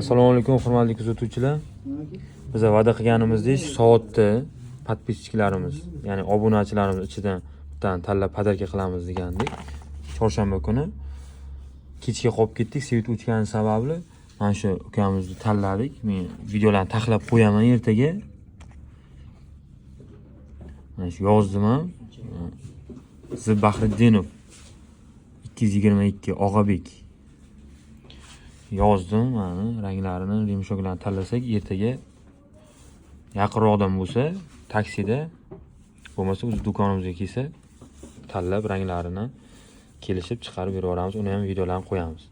Assalomu alaykum hurmatli kuzatuvchilar. Biz va'da qilganimizdek soatni podpischiklarimiz, ya'ni obunachilarimiz ichidan bittani tanlab podarka qilamiz degandik. Chorshanba kuni kechga qolib ketdik, svit o'chgani sababli mana shu ukamizni tanladik. Men videolarni taxlab qo'yaman ertaga. Mana shu yozdim ham. Bahriddinov 222 Og'abek yozdim. Mana ranglarini, yumshoqlarini tanlasak ertaga yaqinroqdan bo'lsa taksida, bo'lmasa o'z do'konimizga kelsa tanlab ranglarini kelishib chiqarib beraveramiz. Uni ham videolarni qo'yamiz.